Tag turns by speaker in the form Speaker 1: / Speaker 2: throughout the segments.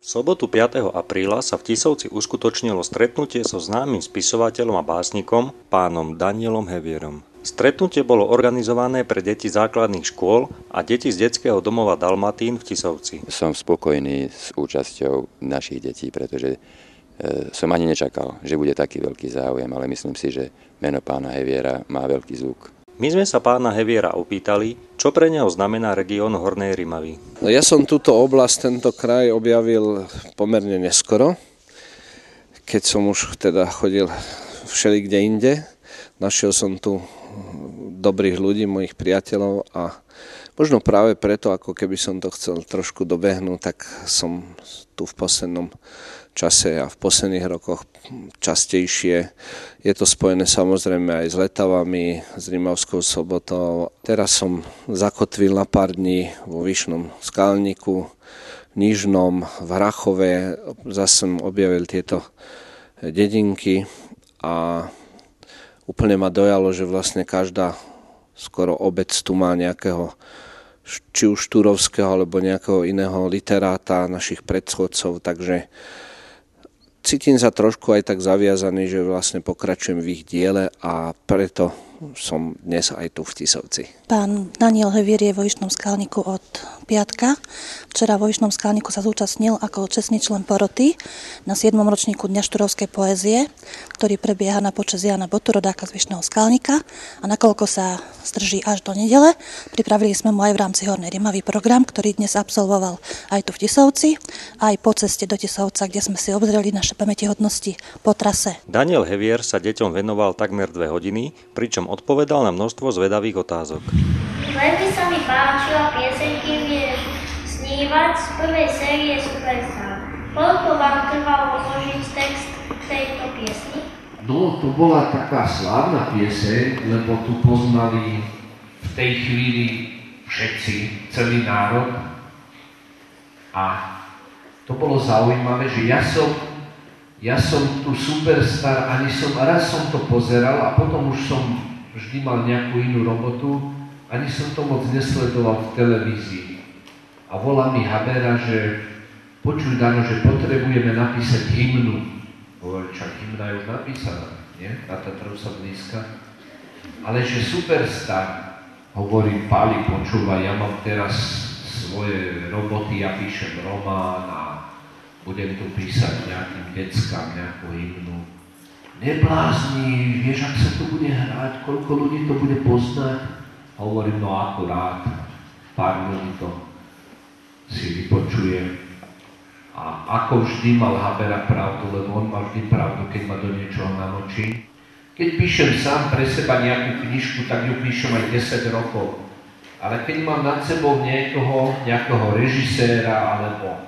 Speaker 1: V sobotu 5. apríla sa v Tisovci uskutočnilo stretnutie so známym spisovateľom a básnikom pánom Danielom Hevierom. Stretnutie bolo organizované pre deti základných škôl a deti z detského domova Dalmatín v Tisovci.
Speaker 2: Som spokojný s účasťou našich detí, pretože som ani nečakal, že bude taký veľký záujem, ale myslím si, že meno pána Heviera má veľký zvuk.
Speaker 1: My sme sa pána Heviera opýtali, čo pre neho znamená región Hornej Rimavy.
Speaker 3: Ja som túto oblasť, tento kraj objavil pomerne neskoro, keď som už teda chodil všelikde inde. Našiel som tu dobrých ľudí, mojich priateľov a možno práve preto, ako keby som to chcel trošku dobehnúť, tak som tu v poslednom čase a v posledných rokoch častejšie. Je to spojené samozrejme aj s Letavami, s Rimavskou Sobotou. Teraz som zakotvil na pár dní vo Vyšnom Skalníku, v Nižnom, v Hrachove. Zase som objavil tieto dedinky a úplne ma dojalo, že vlastne každá skoro obec tu má nejakého či už Turovského alebo nejakého iného literáta, našich predchodcov, takže cítim sa trošku aj tak zaviazaný, že vlastne pokračujem v ich diele a preto som dnes aj tu v Tisovci.
Speaker 4: Pán Daniel Hevier je vo Vyšnom Skalníku od piatka. Včera vo Vyšnom Skalníku sa zúčastnil ako čestný člen poroty na 7. ročníku Dňa štúrovskej poézie, ktorý prebieha na počesť Jána Botu, rodáka z Vyšného Skalníka. A nakoľko sa zdrží až do nedele, pripravili sme mu aj v rámci Hornej Rimavy program, ktorý dnes absolvoval aj tu v Tisovci, aj po ceste do Tisovca, kde sme si obzreli naše pamätihodnosti po trase.
Speaker 1: Daniel Hevier sa deťom venoval takmer 2 hodiny, pričom odpovedal na množstvo zvedavých otázok.
Speaker 5: Veľmi sa mi páčila pieseň Kým vieš snívať z prvej série Superstar. Koľko vám trvalo zložiť text tejto piesni?
Speaker 6: No, to bola taká slávna pieseň, lebo tu poznali v tej chvíli všetci, celý národ. A to bolo zaujímavé, že ja som tu Superstar, raz som to pozeral a potom už som vždy mal nejakú inú robotu, ani som to moc nesledoval v televízii. A volá mi Habera, že počuj Dano, že potrebujeme napísať hymnu. Hovorí, čak hymna je už napísaná, nie? Na Tatrov sa blízka. Ale že Superstar, hovorím, Páli, počúvaj, ja mám teraz svoje roboty, ja píšem román a budem tu písať nejakým deckám, nejakú hymnu. Neblázni, vieš, ak sa to bude hrať, koľko ľudí to bude poznať? Hovorím, no akurát, pár ľudí to si vypočuje. A ako vždy mal Habera pravdu, lebo on mal vždy pravdu, keď ma do niečoho namočí. Keď píšem sám pre seba nejakú knižku, tak ju píšem aj 10 rokov. Ale keď mám nad sebou nejakého režiséra alebo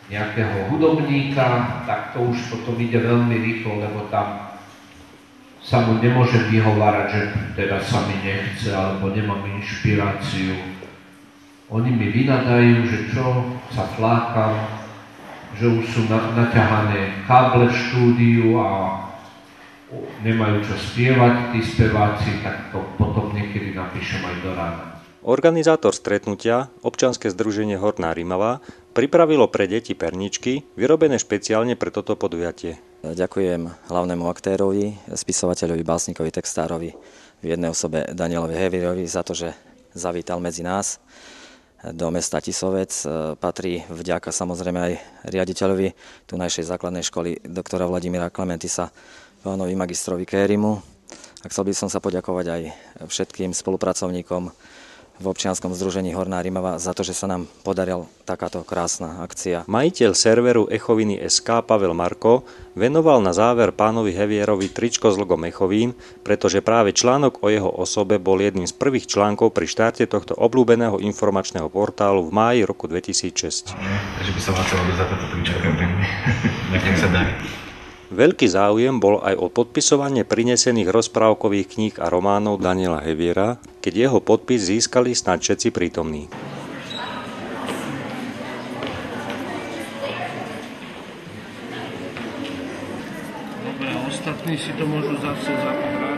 Speaker 6: nejakého hudobníka, tak to už potom ide veľmi rýchlo, lebo tam sa mu nemôžem vyhovárať, že teda sa mi nechce, alebo nemám inšpiráciu. Oni mi vynadajú, že čo, sa flákam, že už sú naťahané káble v štúdiu a nemajú čo spievať tí speváci, tak to potom niekedy napíšem aj do rána.
Speaker 1: Organizátor stretnutia, občianske združenie Horná Rimava, pripravilo pre deti perničky, vyrobené špeciálne pre toto podujatie.
Speaker 7: Ďakujem hlavnému aktérovi, spisovateľovi, básnikovi, textárovi v jednej osobe Danielovi Hevierovi za to, že zavítal medzi nás do mesta Tisovec. Patrí vďaka samozrejme aj riaditeľovi tunajšej základnej školy doktora Vladimíra Klementisa, pánovi magistrovi Kérimu. A chcel by som sa poďakovať aj všetkým spolupracovníkom v občianskom združení Horná Rimava za to, že sa nám podarila takáto krásna akcia.
Speaker 1: Majiteľ serveru Echoviny.sk Pavel Marko venoval na záver pánovi Hevierovi tričko s logom Echovín, pretože práve článok o jeho osobe bol jedným z prvých článkov pri štarte tohto obľúbeného informačného portálu v máji roku 2006.
Speaker 8: Takže by som chcel za toto tričko. Nech sa darí.
Speaker 1: Veľký záujem bol aj o podpisovanie prinesených rozprávkových kníh a románov Daniela Heviera, keď jeho podpis získali snáď všetci prítomní.
Speaker 3: Dobre, ostatní si to môžu zase zapohrať.